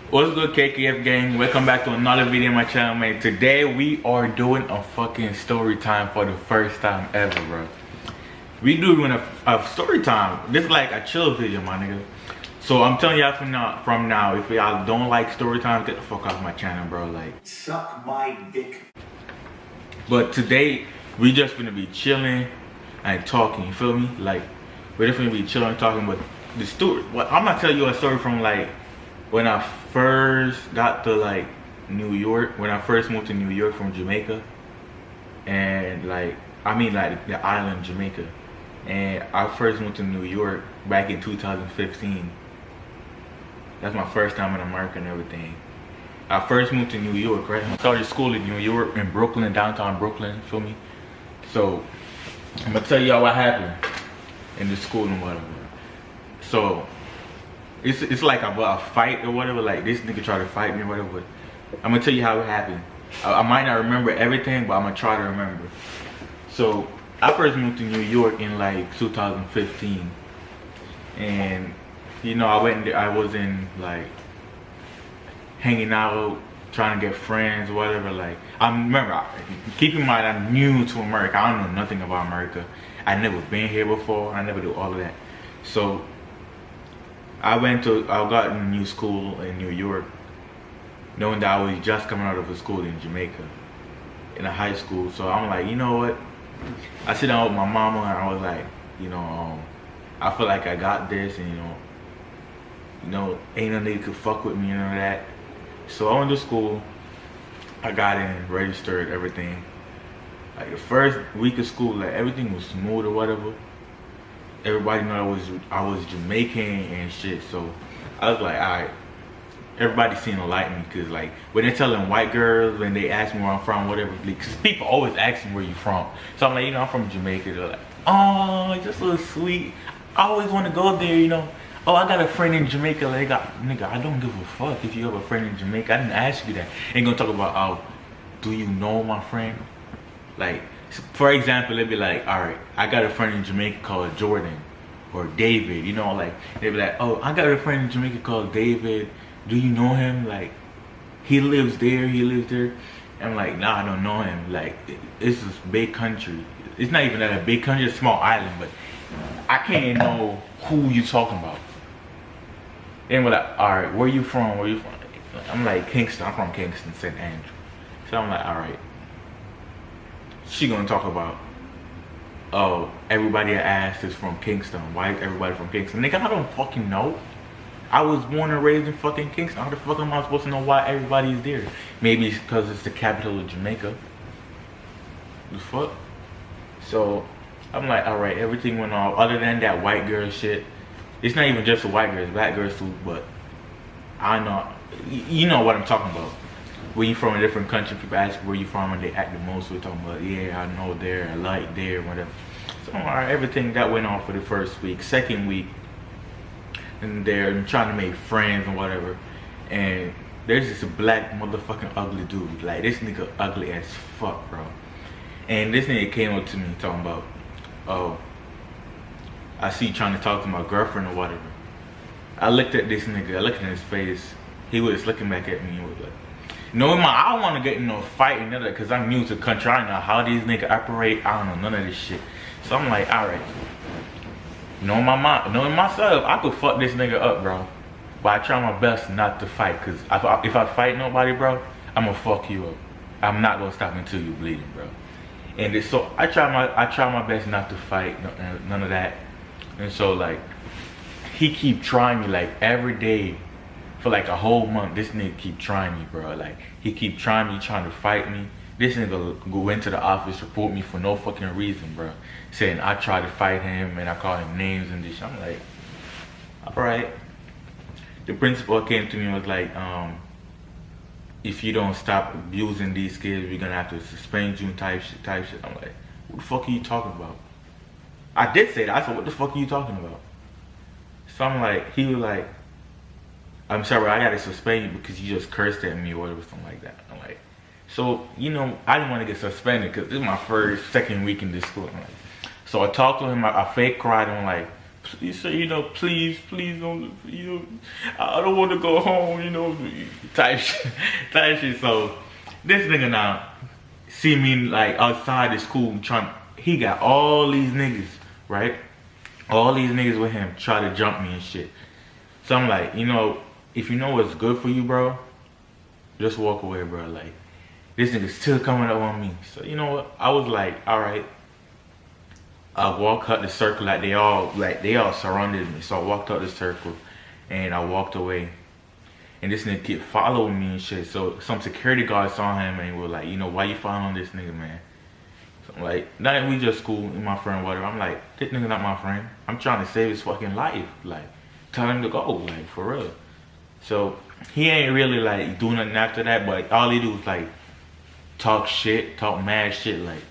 What's good, KKF gang? Welcome back to another video on my channel, man. Today we are doing a fucking story time for the first time ever, bro. We doing a story time. This is like a chill video, my nigga. So I'm telling y'all from now, if y'all don't like story time, get the fuck off my channel, bro. Like, suck my dick. But today we just gonna be chilling and talking. You feel me? Like, we're just gonna be chilling and talking. But the story, well, I'm not telling you a story from like when I first got to like New York, when I first moved to New York from Jamaica, and like the island Jamaica, and I first moved to New York back in 2015. That's my first time in America and everything. I first moved to New York, right? I started school in New York, in Brooklyn, downtown Brooklyn, feel me? So I'm gonna tell y'all what happened in the school and whatever. So it's like a fight or whatever. Like, this nigga tried to fight me or whatever. But I'm gonna tell you how it happened. I might not remember everything, but I'm gonna try to remember. So I first moved to New York in like 2015, and you know, I was in like hanging out, trying to get friends, whatever. Like, keep in mind, I'm new to America. I don't know nothing about America. I never been here before. I never do all of that. So I got in a new school in New York, knowing that I was just coming out of a school in Jamaica, in a high school. So I'm like, you know what? I sit down with my mama and I was like, you know, I feel like I got this, and you know, ain't no nigga could fuck with me and all that. So I went to school. I got in, registered, everything. Like the first week of school, like everything was smooth or whatever. Everybody know I was Jamaican and shit, so I was like, alright. Everybody seemed to like me, cause like when they're telling white girls, when they ask me where I'm from, whatever, cause people always ask me where you from. So I'm like, you know, I'm from Jamaica. They're like, oh, you're so sweet. I always want to go there, you know. Oh, I got a friend in Jamaica. Like, nigga, I don't give a fuck if you have a friend in Jamaica. I didn't ask you that. Ain't gonna talk about, oh, do you know my friend? Like, for example, they'd be like, all right, I got a friend in Jamaica called Jordan or David, you know, like, they'd be like, oh, I got a friend in Jamaica called David. Do you know him? Like, he lives there, he lives there. I'm like, nah, I don't know him. Like, it's this big country. It's not even that a big country, it's a small island, but I can't know who you talking about. Then we're like, all right, where you from? Where you from? I'm like, Kingston. I'm from Kingston, St. Andrew. So I'm like, all right. She gonna talk about, oh, everybody I asked is from Kingston. Why is everybody from Kingston? Nigga, I don't fucking know. I was born and raised in fucking Kingston. How the fuck am I supposed to know why everybody's there? Maybe it's because it's the capital of Jamaica. The fuck? So I'm like, all right, everything went off. Other than that white girl shit. It's not even just the white girls, black girls too, but I know, you know what I'm talking about. When you from a different country, people ask where you from and they act the most. We're talking about, yeah, I know there, I like there, whatever. So alright, everything that went on for the first week. Second week, and they're trying to make friends and whatever. And there's this black motherfucking ugly dude. Like, this nigga ugly as fuck, bro. And this nigga came up to me talking about, oh, I see you trying to talk to my girlfriend or whatever. I looked at this nigga, I looked in his face. He was looking back at me and was like, no, I don't want to get in no fight and none of that, because I'm new to the country. I don't know how these niggas operate. I don't know none of this shit. So I'm like, alright. Knowing myself, I could fuck this nigga up, bro. But I try my best not to fight, because if I fight nobody, bro, I'm gonna fuck you up. I'm not gonna stop until you bleeding, bro. And so I try my best not to fight, none of that. And so like, he keep trying me like every day for like a whole month. This nigga keep trying me, bro. Like, he keep trying me, trying to fight me. This nigga go into the office, report me for no fucking reason, bro. Saying I tried to fight him and I called him names and this. I'm like, all right. The principal came to me and was like, if you don't stop abusing these kids, we're gonna have to suspend you type shit. I'm like, what the fuck are you talking about? I did say that. I said, what the fuck are you talking about? So I'm like, he was like, I'm sorry, I gotta suspend you because you just cursed at me or whatever, something like that. I'm like, so, you know, I didn't want to get suspended because this is my second week in this school. I'm like, so I talked to him, I fake cried, and I'm like, he said, you know, please don't, you know, I don't want to go home, you know, type shit. So this nigga now see me like outside the school he got all these niggas, right? All these niggas with him try to jump me and shit. So I'm like, you know, if you know what's good for you, bro, just walk away, bro. Like, this nigga's still coming up on me. So you know what? I was like, all right. I walked out the circle like they all surrounded me. So I walked out the circle and I walked away. And this nigga kept following me and shit. So some security guards saw him and were like, you know, why you following this nigga, man? So I'm like, nah, we just cool, and my friend, whatever. I'm like, this nigga not my friend. I'm trying to save his fucking life. Like, tell him to go, like, for real. So he ain't really like doing nothing after that, but all he do was like talk mad shit, like.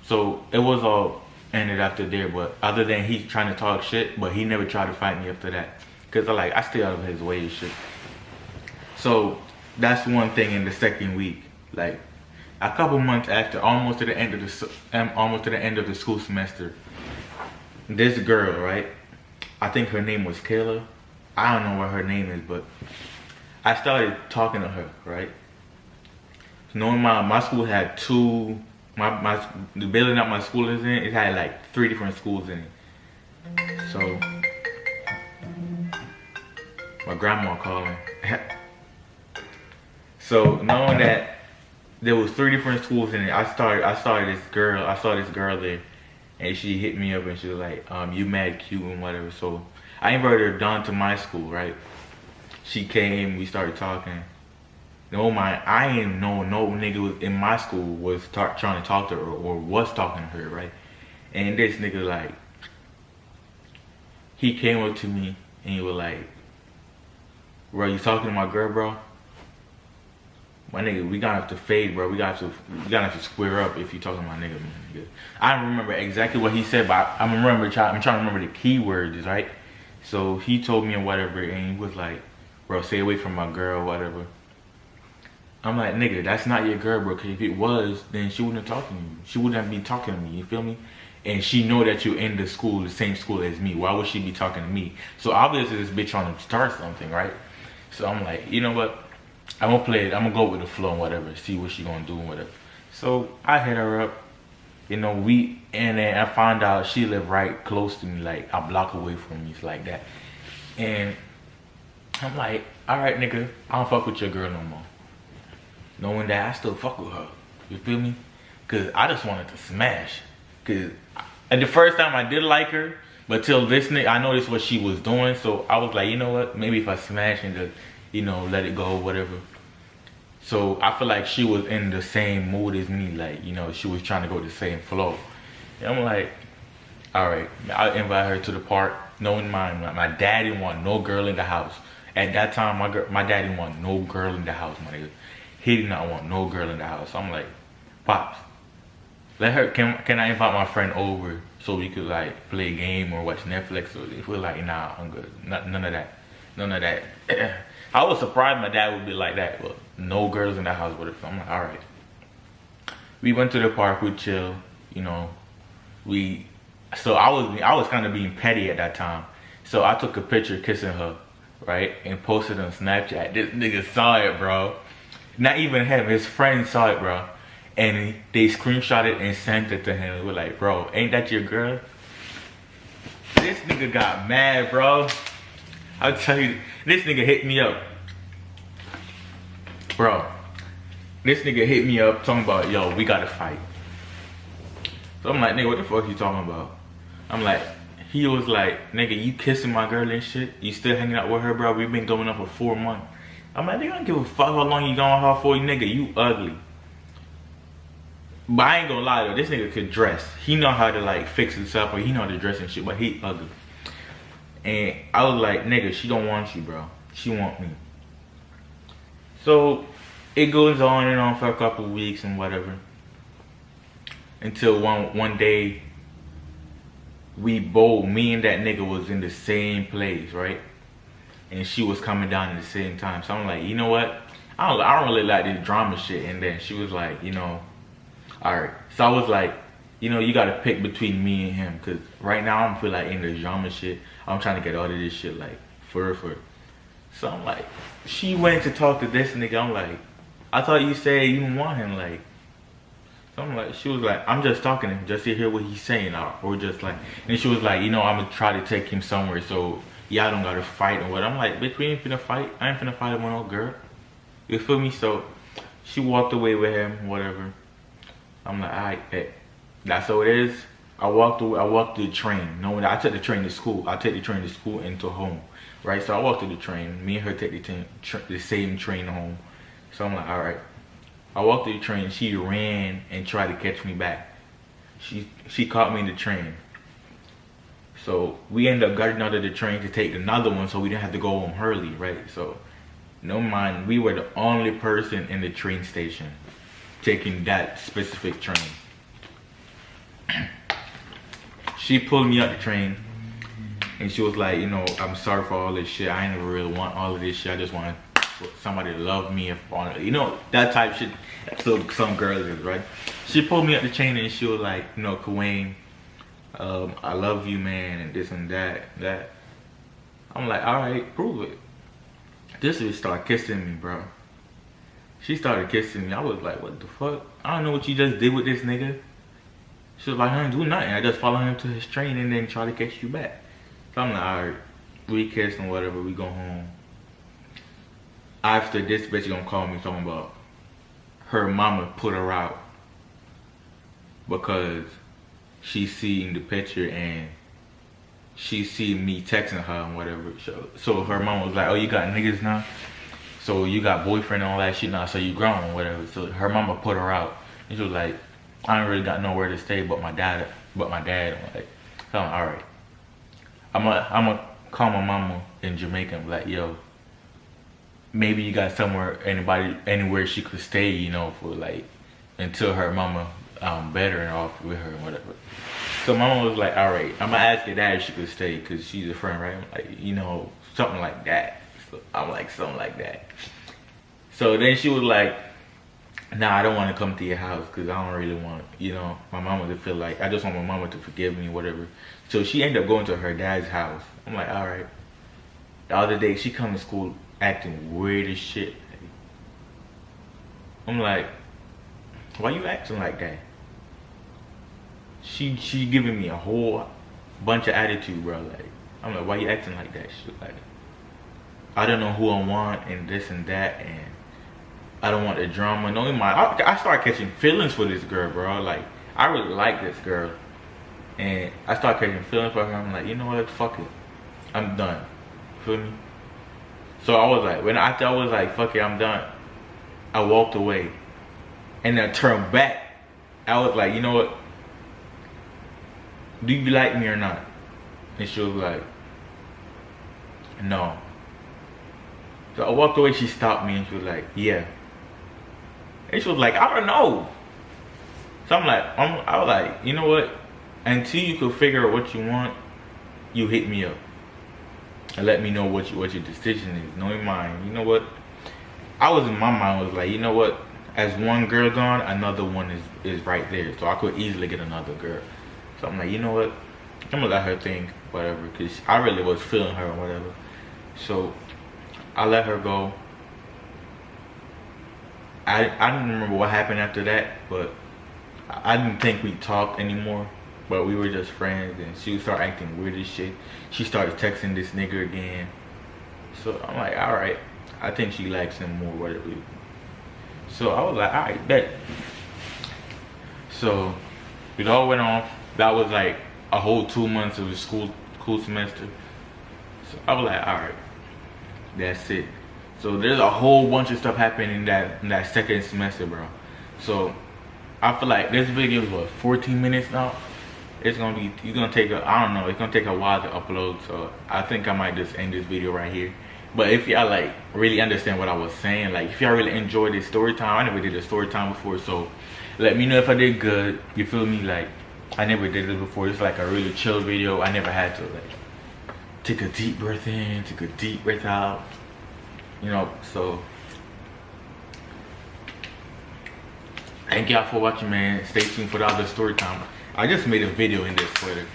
So it was all ended after there, but other than he trying to talk shit, but he never tried to fight me after that. Cause I stay out of his way and shit. So that's one thing in the second week. Like a couple months after, almost to the end of the school semester, this girl, right? I think her name was Kayla. I don't know what her name is, but I started talking to her, right? Knowing my school had the building that my school is in, it had like 3 different schools in it. So my grandma calling. So knowing that there was 3 different schools in it, I saw this girl there, and she hit me up and she was like, you mad cute and whatever. So I invited her down to my school, right? She came, we started talking. I ain't know no nigga was in my school was trying to talk to her or was talking to her, right? And this nigga, like, he came up to me and he was like, bro, you talking to my girl, bro? My nigga, we gonna have to fade, bro. We gonna have to square up if you talking to my nigga, man. Nigga. I don't remember exactly what he said, but I'm trying to remember the key words, right? So he told me and whatever, and he was like, bro, stay away from my girl, whatever. I'm like, nigga, that's not your girl, bro. Cause if it was, then she wouldn't have talked to you. She wouldn't be talking to me. You feel me? And she know that you're in the same school as me. Why would she be talking to me? So obviously this bitch trying to start something, right? So I'm like, you know what? I'm gonna play it. I'm gonna go with the flow and whatever. See what she gonna do and whatever. So I hit her up. You know, and then I found out she lived right close to me, like a block away from me, it's like that. And I'm like, all right, nigga, I don't fuck with your girl no more. Knowing that I still fuck with her. You feel me? Cause I just wanted to smash. Cause at the first time I did like her, but till this nigga, I noticed what she was doing. So I was like, you know what? Maybe if I smash and just, you know, let it go, whatever. So I feel like she was in the same mood as me. Like, you know, she was trying to go the same flow. And I'm like, all right, I'll invite her to the park. Knowing my dad didn't want no girl in the house. At that time, my dad didn't want no girl in the house, my nigga. He did not want no girl in the house. So I'm like, Pops, can I invite my friend over so we could like play a game or watch Netflix? Or if we're like, nah, I'm good. None of that. None of that. I was surprised my dad would be like that, but no girls in the house. Whatever. I'm like, all right. We went to the park. We chill. You know, So I was kind of being petty at that time. So I took a picture kissing her, right, and posted on Snapchat. This nigga saw it, bro. Not even him. His friends saw it, bro. And they screenshot it and sent it to him. We're like, bro, ain't that your girl? This nigga got mad, bro. I'll tell you, this nigga hit me up. Bro, this nigga hit me up talking about, yo, we gotta fight. So I'm like, nigga, what the fuck you talking about? I'm like, he was like, nigga, you kissing my girl and shit? You still hanging out with her, bro? We've been going up for 4 months. I'm like, nigga, I don't give a fuck how long you going with her for, nigga. You ugly. But I ain't gonna lie though, this nigga could dress. He know how to like fix himself, or he know how to dress and shit, but he ugly. And I was like, nigga, she don't want you, bro. She want me. So it goes on and on for a couple of weeks and whatever. Until one day, me and that nigga was in the same place, right? And she was coming down at the same time. So I'm like, you know what? I don't really like this drama shit. And then she was like, you know, all right. So I was like, you know, you gotta pick between me and him. Cause right now I'm feel like in the drama shit. I'm trying to get all of this shit like for. So I'm like, she went to talk to this nigga. I'm like, I thought you said you didn't want him. Like, so I'm like, she was like, I'm just talking to him just to hear what he's saying, or just like. And she was like, you know, I'm gonna try to take him somewhere so y'all don't gotta fight and what. I'm like, bitch, we ain't finna fight. I ain't finna fight with no girl. You feel me? So she walked away with him, whatever. I'm like, alright, bet. That's how it is. I walked the train. Knowing that I took the train to school. I take the train to school and to home. Right? So I walked to the train. Me and her take the same train home. So I'm like, alright. I walked to the train. She ran and tried to catch me back. She caught me in the train. So we ended up getting out of the train to take another one so we didn't have to go home early, right? So no mind, we were the only person in the train station taking that specific train. She pulled me out the train and she was like, you know, I'm sorry for all this shit. I ain't never really want all of this shit. I just want somebody to love me, you know, that type shit. So some girls is, right? She pulled me out the train and she was like, you know, Kawain, I love you, man, and this and that. I'm like, alright, prove it. This bitch started kissing me, bro. She started kissing me. I was like, what the fuck? I don't know what you just did with this nigga. She was like, I didn't do nothing. I just followed him to his train and then try to catch you back. So I'm like, alright, we kissed and whatever, we go home. After this bitch gonna call me talking about her mama put her out because she seen the picture and she seen me texting her and whatever. So her mama was like, oh, you got niggas now? So you got boyfriend and all that shit now, so you grown and whatever. So her mama put her out. And she was like, I ain't really got nowhere to stay but my dad. I'm like, so I'm alright. I'm gonna call my mama in Jamaica and be like, yo, maybe you got anywhere she could stay, you know, for like, until her mama better and off with her and whatever. So mama was like, alright, I'm gonna ask your dad if she could stay because she's a friend, right? I'm like, you know, something like that. So I'm like, something like that. So then she was like, nah, I don't want to come to your house because I don't really want, you know, my mama to feel like, I just want my mama to forgive me, whatever. So she ended up going to her dad's house. I'm like, alright. The other day, she come to school acting weird as shit. I'm like, why you acting like that? She giving me a whole bunch of attitude, bro. Like, I'm like, why you acting like that? Shit, like, I don't know who I want and this and that, and I don't want the drama. No, I started catching feelings for this girl, bro. Like, I really like this girl, and I started catching feelings for her. I'm like, you know what? Fuck it, I'm done. Feel me? So I was like, after I was like, fuck it, I'm done. I walked away, and then I turned back. I was like, you know what? Do you like me or not? And she was like, no. So I walked away, she stopped me and she was like, yeah. And she was like, I don't know. So I was like, you know what? Until you could figure out what you want, you hit me up. And let me know what your decision is. Knowing mine, you know what? I was in my mind was like, you know what? As one girl gone, another one is right there. So I could easily get another girl. So I'm like, you know what? I'm gonna let her think, whatever, because I really was feeling her or whatever. So I let her go. I don't remember what happened after that, but I didn't think we talked anymore. But we were just friends, and she would start acting weird as shit. She started texting this nigga again. So I'm like, alright, I think she likes him more, whatever. So I was like, alright, bet. So it all went off. That was like a whole 2 months of the school semester. So I was like, alright, that's it. So there's a whole bunch of stuff happening in that second semester, bro. So I feel like this video is what, 14 minutes now? It's gonna take I don't know, it's gonna take a while to upload. So I think I might just end this video right here. But if y'all like really understand what I was saying, like if y'all really enjoyed this story time, I never did a story time before, so let me know if I did good. You feel me? Like, I never did this before. It's like a really chill video. I never had to like take a deep breath in, take a deep breath out, you know. So Thank y'all for watching, man. Stay tuned for the other story time. I just made a video in this sweater,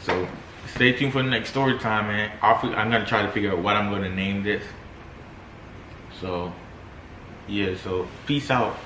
so stay tuned for the next story time, man. I'm gonna try to figure out what I'm gonna name this. So yeah, so peace out.